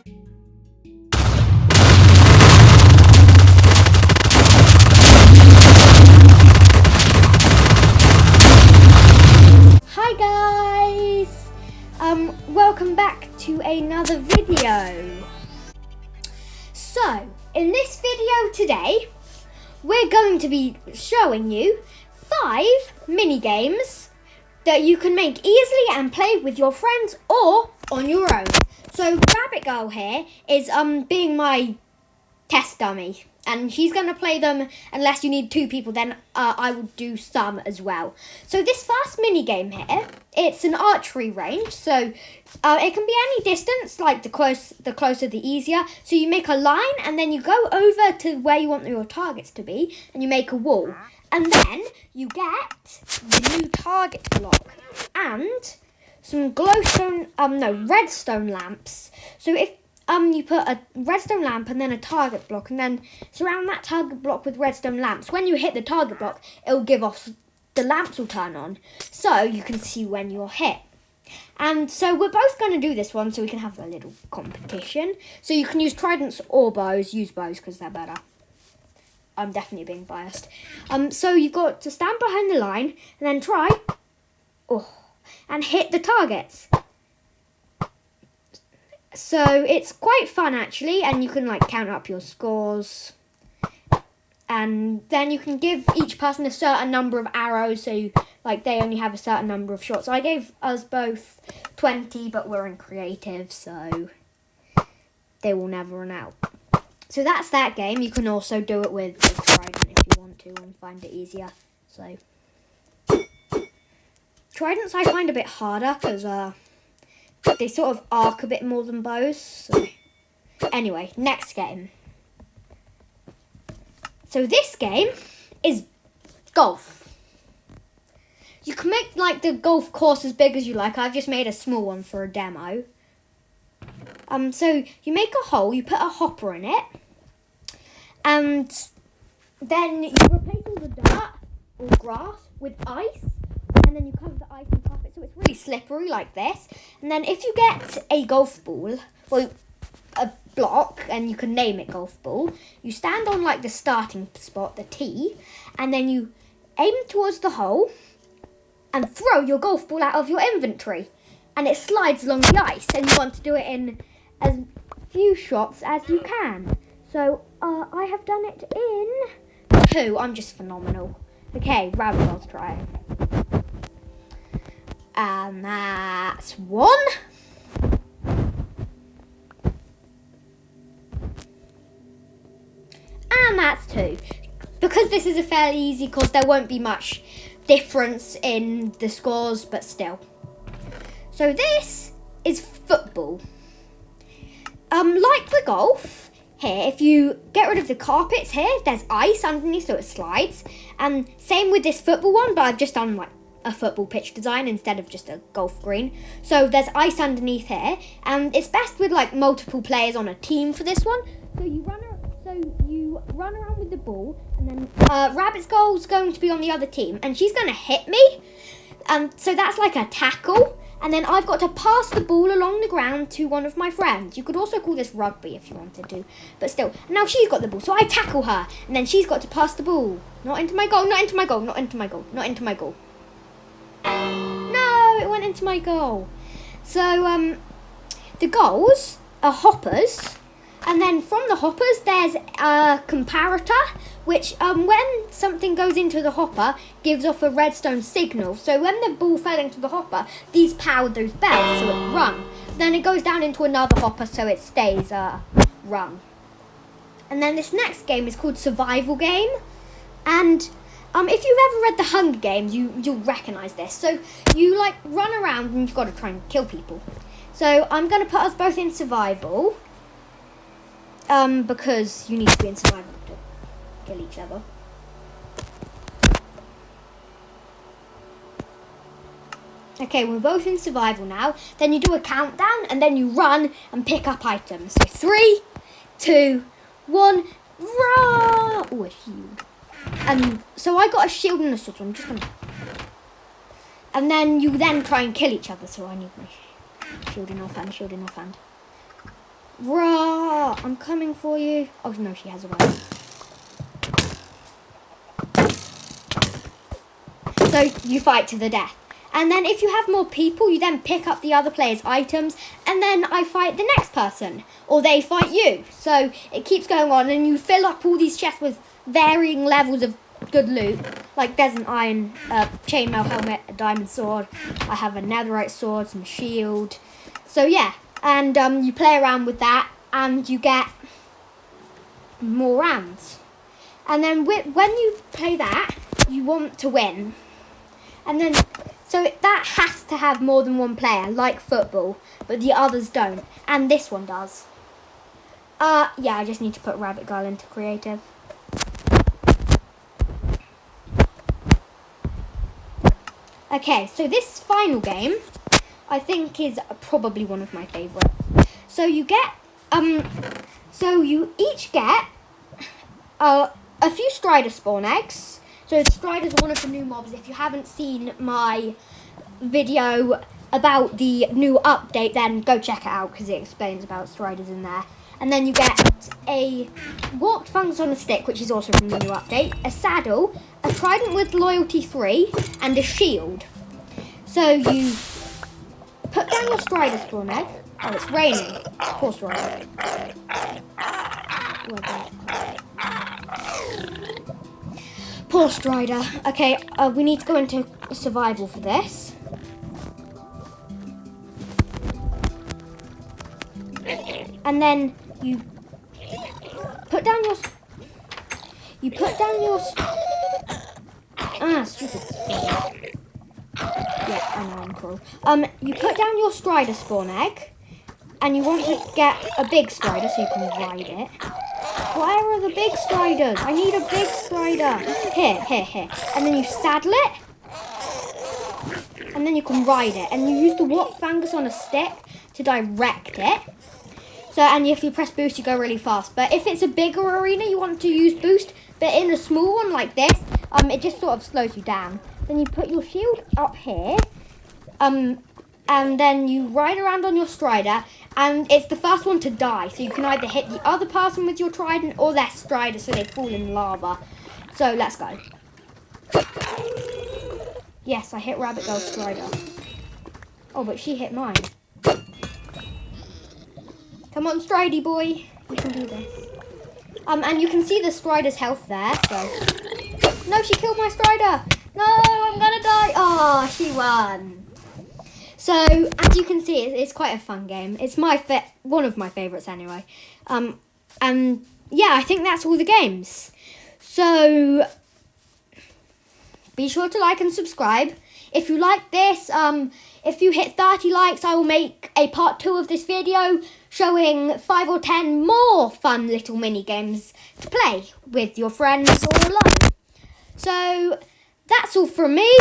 Hi guys! Welcome back to another video. So, in this video today, we're going to be showing you 5 mini games that you can make easily and play with your friends or on your own. So, Rabbit Girl here is being my test dummy. And she's going to play them unless you need 2 people, then I will do some as well. So this first mini game here, it's an archery range. So it can be any distance, like the closer the easier. So you make a line and then you go over to where you want your targets to be and you make a wall. And then you get the new target block and some redstone lamps. So if you put a redstone lamp and then a target block and then surround that target block with redstone lamps. When you hit the target block, it'll give off, the lamps will turn on so you can see when you're hit. And so we're both going to do this one so we can have a little competition. So you can use tridents or bows. Use bows because they're better. I'm definitely being biased. So you've got to stand behind the line and then try and hit the targets. So it's quite fun actually, and you can like count up your scores. And then you can give each person a certain number of arrows, so they only have a certain number of shots. So I gave us both 20, but we're in creative, so they will never run out. So that's that game. You can also do it with the trident if you want to and find it easier. So tridents I find a bit harder because they sort of arc a bit more than bows. So anyway, next game. So this game is golf. You can make the golf course as big as you like. I've just made a small one for a demo. So you make a hole, you put a hopper in it, and then you replace all the dirt or grass with ice. And then you cover the ice and top it so it's really slippery like this. And then if you get a golf ball, a block, and you can name it golf ball, you stand on the starting spot, the tee, and then you aim towards the hole and throw your golf ball out of your inventory. And it slides along the ice, and you want to do it in as few shots as you can. So I have done it in 2. I'm just phenomenal. Okay, Rabbit Girl's try. And that's 1. And that's 2. Because this is a fairly easy course, there won't be much difference in the scores, but still. So this is football. Like the golf, here, if you get rid of the carpets here, there's ice underneath so it slides. And same with this football one, but I've just done a football pitch design instead of just a golf green. So there's ice underneath here, and it's best with multiple players on a team for this one. So you run around with the ball, and then Rabbit's goal is going to be on the other team, and she's going to hit me. So that's like a tackle, and then I've got to pass the ball along the ground to one of my friends. You could also call this rugby if you wanted to, but still. Now she's got the ball, so I tackle her, and then she's got to pass the ball. Not into my goal, not into my goal, not into my goal, not into my goal. No, it went into my goal. So the goals are hoppers, and then from the hoppers there's a comparator, which when something goes into the hopper gives off a redstone signal. So when the ball fell into the hopper, these powered those bells so it rung. Then it goes down into another hopper so it stays rung. And then this next game is called Survival Game, and if you've ever read The Hunger Games, you'll recognise this. So you run around and you've got to try and kill people. So I'm going to put us both in survival, because you need to be in survival to kill each other. Okay, we're both in survival now. Then you do a countdown and then you run and pick up items. So 3, 2, 1, run! Oh, a shield. So I got a shield and a sword, so I'm just gonna... And then you try and kill each other, so I need my shield in off hand. Rah! I'm coming for you. Oh no, she has a weapon. So you fight to the death. And then if you have more people, you then pick up the other player's items, and then I fight the next person, or they fight you. So it keeps going on, and you fill up all these chests with varying levels of good loot. Like there's an iron chainmail helmet, a diamond sword. I have a netherite sword, some shield. So yeah, and you play around with that, and you get more rounds. And then when you play that, you want to win. And then, so that has to have more than one player, like football, but the others don't. And this one does. Yeah, I just need to put Rabbit Girl into creative. Okay, so this final game, I think is probably one of my favourites. So you get, so you each get a few Strider spawn eggs. So Strider's one of the new mobs. If you haven't seen my video about the new update, then go check it out because it explains about Striders in there. And then you get a warped fungus on a stick, which is also from the new update, a saddle, a trident with loyalty 3, and a shield. So you put down your Strider spawn egg. Oh, it's raining. Poor Strider. Poor Strider. Okay, we need to go into survival for this. And then you put down your... stupid Strider. Yeah, I know, I'm cruel. You put down your Strider spawn egg, and you want to get a big Strider so you can ride it. Where are the big Striders? I need a big Strider. Here. And then you saddle it. And then you can ride it. And you use the warp fungus on a stick to direct it. So, and if you press boost, you go really fast. But if it's a bigger arena, you want to use boost. But in a small one like this, it just sort of slows you down. Then you put your shield up here. And then you ride around on your Strider, and it's the first one to die. So you can either hit the other person with your trident or their Strider so they fall in lava. So let's go. Yes, I hit Rabbit Girl's Strider. Oh, but she hit mine. Come on, Stridey boy. You can do this. And you can see the Strider's health there, so... No, she killed my Strider! No, I'm gonna die! Oh, she won. So, as you can see, it's quite a fun game. It's one of my favourites anyway. And yeah, I think that's all the games. So, be sure to like and subscribe. If you like this, if you hit 30 likes, I will make a part 2 of this video showing 5 or 10 more fun little mini games to play with your friends or alone. So, that's all from me.